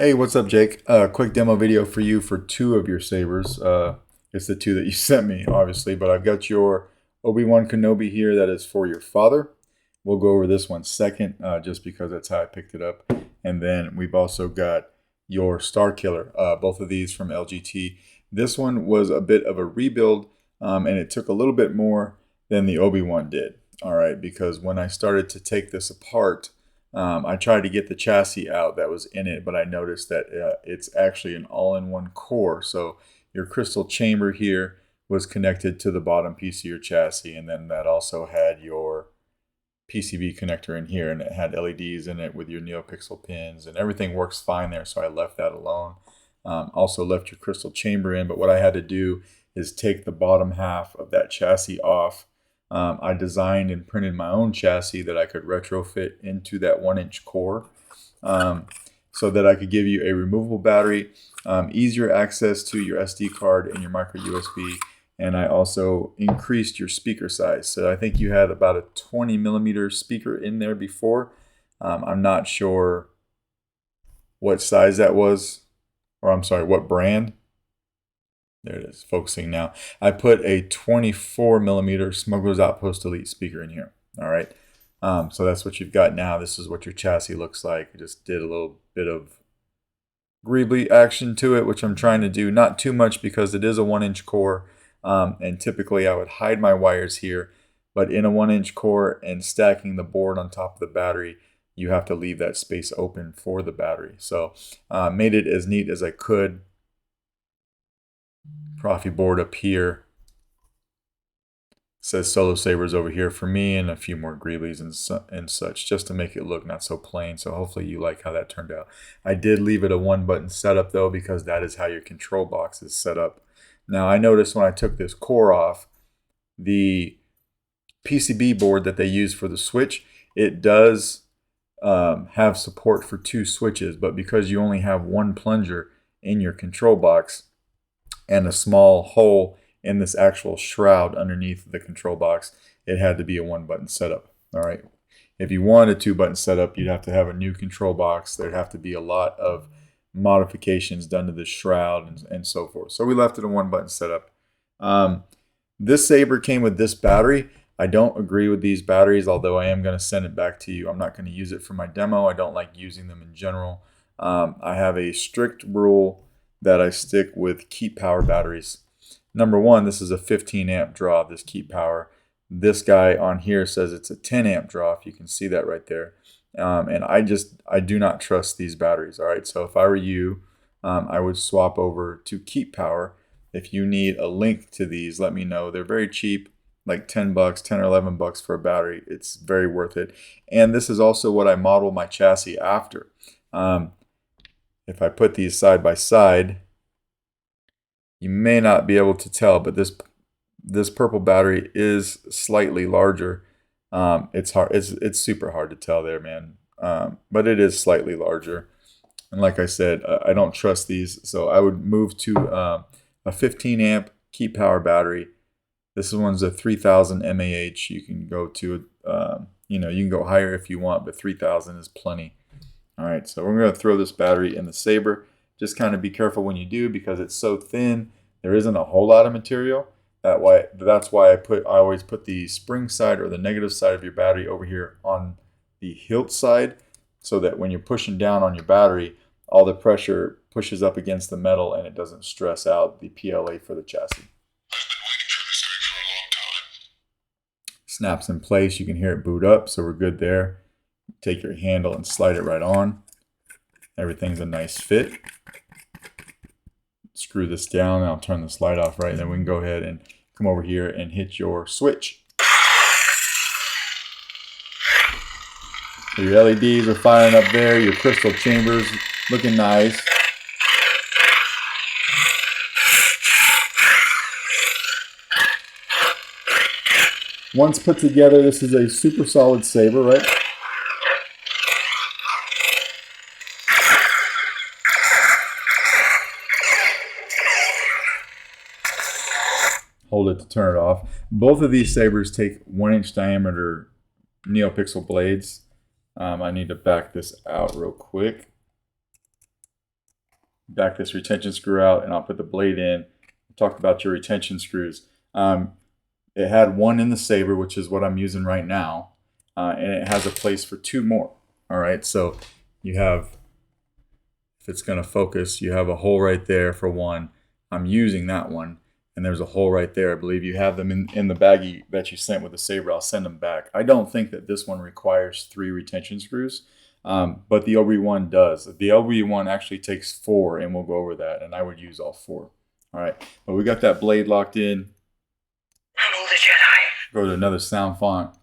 Hey, what's up, Jake? Quick demo video for you for two of your sabers. It's the two that you sent me, obviously, but I've got your Obi-Wan Kenobi here that is for your father. We'll go over this one second, just because that's how I picked it up. And then we've also got your Starkiller, both of these from LGT. This one was a bit of a rebuild, and it took a little bit more than the Obi-Wan did. All right, because when I started to take this apart, I tried to get the chassis out that was in it, but I noticed that it's actually an all-in-one core. So your crystal chamber here was connected to the bottom piece of your chassis, and then that also had your PCB connector in here, and it had LEDs in it with your NeoPixel pins, and everything works fine there, so I left that alone. Also left your crystal chamber in, but what I had to do is take the bottom half of that chassis off. I designed and printed my own chassis that I could retrofit into that 1-inch core, so that I could give you a removable battery, easier access to your SD card and your micro USB, and I also increased your speaker size. So I think you had about a 20mm speaker in there before. I'm not sure what size that was, or I'm sorry, what brand. There it is, focusing now. I put a 24mm Smuggler's Outpost Elite speaker in here. All right. So that's what you've got now. This is what your chassis looks like. I just did a little bit of greebly action to it, which I'm trying to do. Not too much because it is a 1-inch core. And typically I would hide my wires here. But in a 1-inch core and stacking the board on top of the battery, you have to leave that space open for the battery. So made it as neat as I could. Proffie board up here. It says Solo Sabers over here for me, and a few more greeblies and such, just to make it look not so plain. So hopefully you like how that turned out. I did leave it a 1-button setup though, because that is how your control box is set up. Now I noticed when I took this core off, the PCB board that they use for the switch, it does have support for 2 switches, but because you only have 1 plunger in your control box and a small hole in this actual shroud underneath the control box, it had to be a 1-button setup. All right. If you want a 2-button setup, you'd have to have a new control box. There'd have to be a lot of modifications done to the shroud and so forth. So we left it a 1-button setup. This saber came with this battery. I don't agree with these batteries, although I am going to send it back to you. I'm not going to use it for my demo. I don't like using them in general. I have a strict rule that I stick with Keep Power batteries. Number one, this is a 15 amp draw, this Keep Power. This guy on here says it's a 10 amp draw, if you can see that right there. And I do not trust these batteries. All right, so if I were you, I would swap over to Keep Power. If you need a link to these, let me know. They're very cheap, like 10 bucks, 10 or 11 bucks for a battery. It's very worth it. And this is also what I model my chassis after. If I put these side by side, you may not be able to tell, but this purple battery is slightly larger. It's hard. It's super hard to tell there, man. But it is slightly larger. And like I said, I don't trust these, so I would move to a 15 amp Keep Power battery. This one's a 3000 mAh. You can go to you can go higher if you want, but 3000 is plenty. All right, so we're going to throw this battery in the saber. Just kind of be careful when you do, because it's so thin. There isn't a whole lot of material. That's why I always put the spring side or the negative side of your battery over here on the hilt side, so that when you're pushing down on your battery, all the pressure pushes up against the metal and it doesn't stress out the PLA for the chassis. I've been waiting for this day for a long time. Snaps in place. You can hear it boot up, so we're good there. Take your handle and slide it right on. Everything's a nice fit. Screw this down, and I'll turn the slide off right, and then we can go ahead and come over here and hit your switch. So your LEDs are firing up there, your crystal chambers looking nice. Once put together, this is a super solid saber, right? Hold it to turn it off. Both of these sabers take 1-inch diameter NeoPixel blades. I need to back this out real quick. back this retention screw out, and I'll put the blade in. Talked about your retention screws. It had one in the saber, which is what I'm using right now, and it has a place for 2 more. All right, so you have, if it's going to focus, you have a hole right there for one. I'm using that one, and there's a hole right there. I believe you have them in the baggie that you sent with the saber. I'll send them back. I don't think that this one requires 3 retention screws, but the Obiwan does. The Obiwan actually takes 4, and we'll go over that, and I would use all 4. All right, but we got that blade locked in. Hello, the Jedi. Go to another sound font.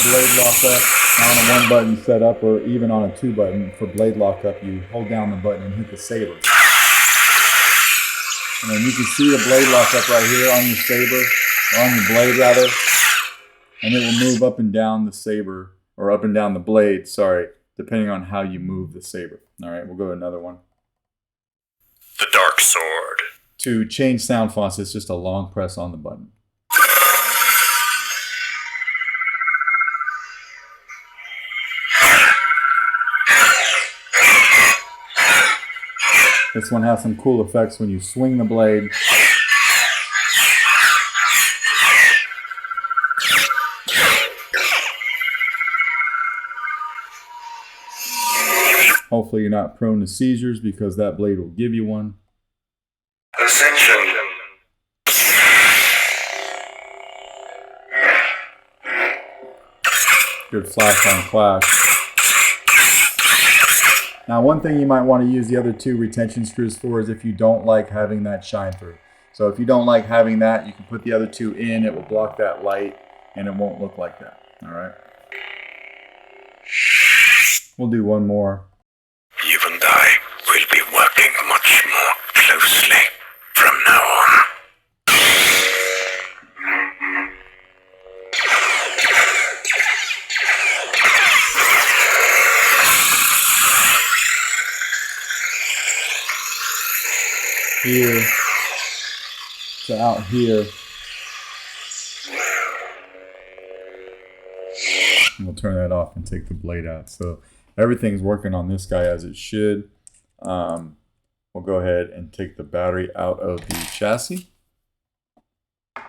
Blade lock up on a 1 button setup, or even on a 2 button. For blade lock up, you hold down the button and hit the saber. And then you can see the blade lock up right here on your saber, or on your blade rather. And it will move up and down the saber, or up and down the blade, sorry, depending on how you move the saber. All right, we'll go to another one. The Dark Sword. To change sound fonts, it's just a long press on the button. This one has some cool effects when you swing the blade. Hopefully you're not prone to seizures, because that blade will give you one. Ascension. Good flash on clash. Now, one thing you might want to use the other 2 retention screws for is if you don't like having that shine through. So if you don't like having that, you can put the other 2 in. It will block that light, and it won't look like that. All right. We'll do one more. You and I will be working much more closely from now on. Here to out here. And we'll turn that off and take the blade out. So everything's working on this guy as it should. We'll go ahead and take the battery out of the chassis.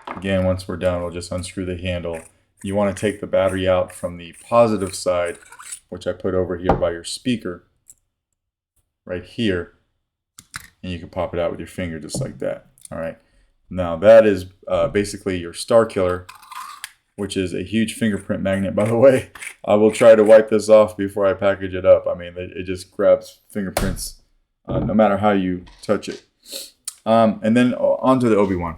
Again, once we're done, we'll just unscrew the handle. You want to take the battery out from the positive side, which I put over here by your speaker, right here. And you can pop it out with your finger just like that. All right. Now that is basically your Starkiller, which is a huge fingerprint magnet, by the way. I will try to wipe this off before I package it up. I mean, it just grabs fingerprints no matter how you touch it. And then onto the Obiwan.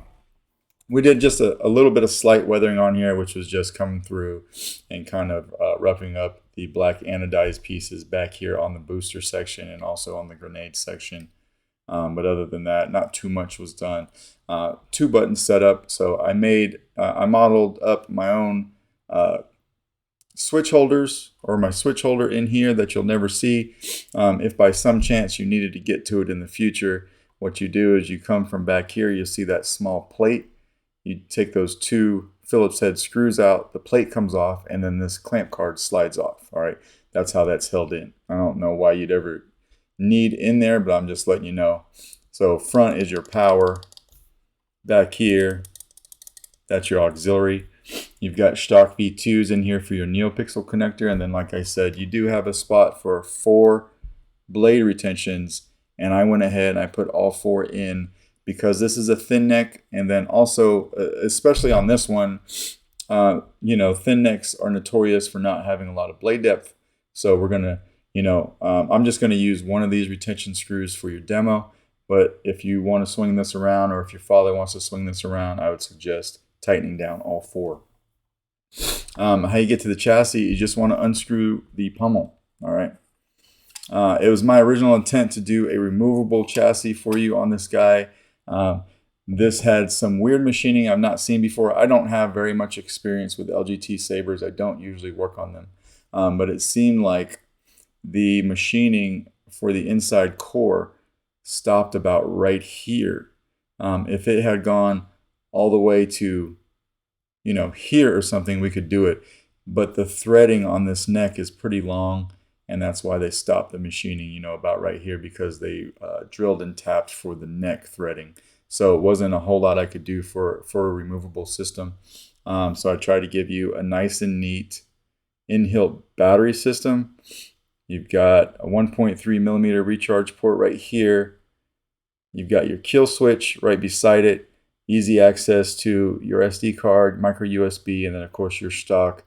We did just a little bit of slight weathering on here, which was just coming through and kind of roughing up the black anodized pieces back here on the booster section and also on the grenade section. But other than that, not too much was done. 2 button setup. So I modeled up my own switch holders, or my switch holder in here that you'll never see. If by some chance you needed to get to it in the future, what you do is you come from back here, you'll see that small plate. You take those 2 Phillips head screws out, the plate comes off, and then this clamp card slides off. All right, that's how that's held in. I don't know why you'd ever need in there, but I'm just letting you know. So front is your power. Back here, that's your auxiliary. You've got stock V2s in here for your NeoPixel connector, and then like I said, you do have a spot for 4 blade retentions, and I went ahead and I put all 4 in because this is a thin neck, and then also, especially on this one, you know, thin necks are notorious for not having a lot of blade depth. So we're gonna, I'm just going to use one of these retention screws for your demo, but if you want to swing this around, or if your father wants to swing this around, I would suggest tightening down all 4. How you get to the chassis, you just want to unscrew the pommel. All right. It was my original intent to do a removable chassis for you on this guy. This had some weird machining I've not seen before. I don't have very much experience with LGT sabers. I don't usually work on them, but it seemed like the machining for the inside core stopped about right here. If it had gone all the way to, here or something, we could do it. But the threading on this neck is pretty long, and that's why they stopped the machining, about right here, because they drilled and tapped for the neck threading. So it wasn't a whole lot I could do for a removable system. So I tried to give you a nice and neat in-hilt battery system. You've got a 1.3 millimeter recharge port right here. You've got your kill switch right beside it. Easy access to your SD card, micro USB, and then of course your stock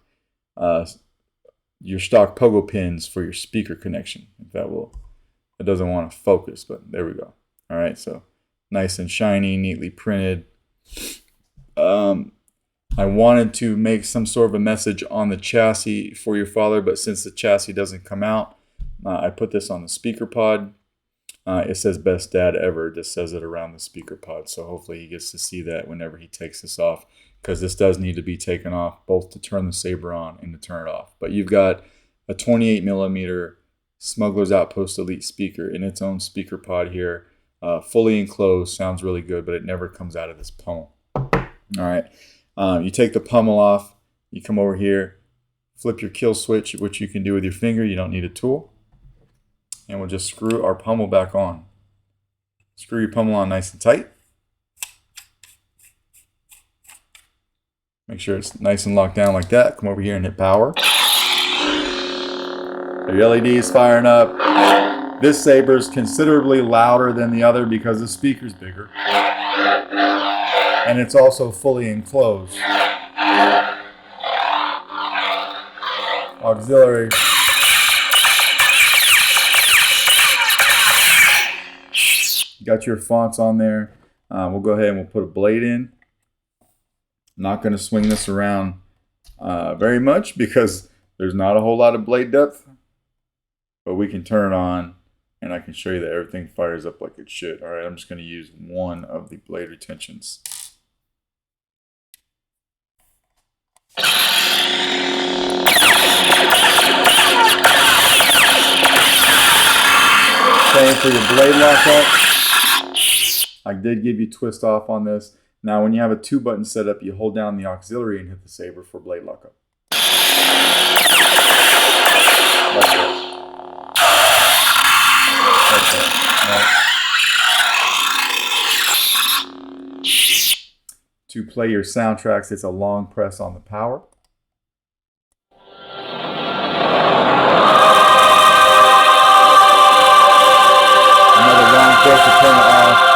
pogo pins for your speaker connection. It doesn't want to focus, but there we go. All right, so nice and shiny, neatly printed. I wanted to make some sort of a message on the chassis for your father, but since the chassis doesn't come out, I put this on the speaker pod. It says best dad ever. It just says it around the speaker pod. So hopefully he gets to see that whenever he takes this off, because this does need to be taken off, both to turn the Saber on and to turn it off. But you've got a 28 millimeter Smuggler's Outpost Elite speaker in its own speaker pod here. Fully enclosed, sounds really good, but it never comes out of this pummel. All right. You take the pummel off, you come over here, flip your kill switch, which you can do with your finger. You don't need a tool. And we'll just screw our pummel back on. Screw your pummel on nice and tight. Make sure it's nice and locked down like that. Come over here and hit power. Your LED is firing up. This Saber is considerably louder than the other because the speaker's bigger. And it's also fully enclosed. Auxiliary. Got your fonts on there. We'll go ahead and we'll put a blade in. Not going to swing this around very much because there's not a whole lot of blade depth. But we can turn it on and I can show you that everything fires up like it should. All right, I'm just going to use one of the blade retentions. Same for your blade lockup. I did give you twist off on this. Now when you have a 2-button setup, you hold down the auxiliary and hit the Saber for blade lockup. Like this. To play your soundtracks, it's a long press on the power. Another long press to turn it off.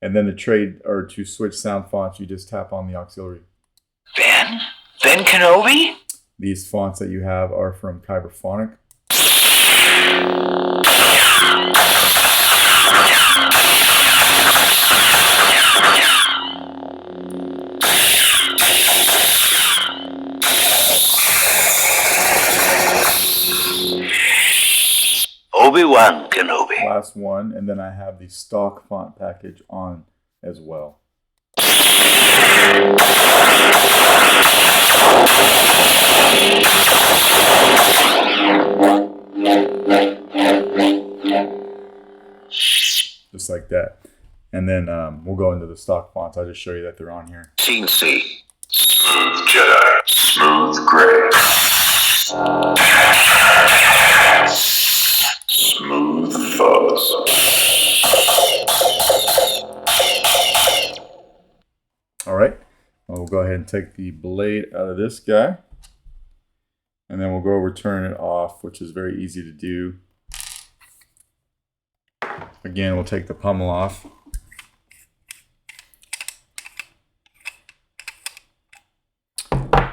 And then to switch sound fonts, you just tap on the auxiliary. Ben Kenobi? These fonts that you have are from Kyberphonic. Obiwan Kenobi. Last one, and then I have the stock font package on as well. Just like that. And then we'll go into the stock fonts. I'll just show you that they're on here. Scene C. Smooth Jedi. Smooth Gray. Smooth Fuzz. All right. Well, we'll go ahead and take the blade out of this guy. And then we'll go over turn it off, which is very easy to do. Again, we'll take the pummel off.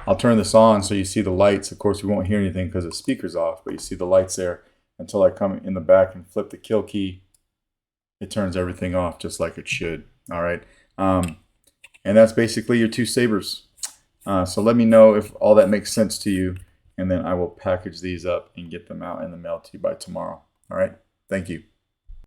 I'll turn this on so you see the lights. Of course, we won't hear anything because the speaker's off, but you see the lights there until I come in the back and flip the kill key. It turns everything off just like it should. All right. And that's basically your 2 Sabers. So let me know if all that makes sense to you, and then I will package these up and get them out in the mail to you by tomorrow. All right. Thank you.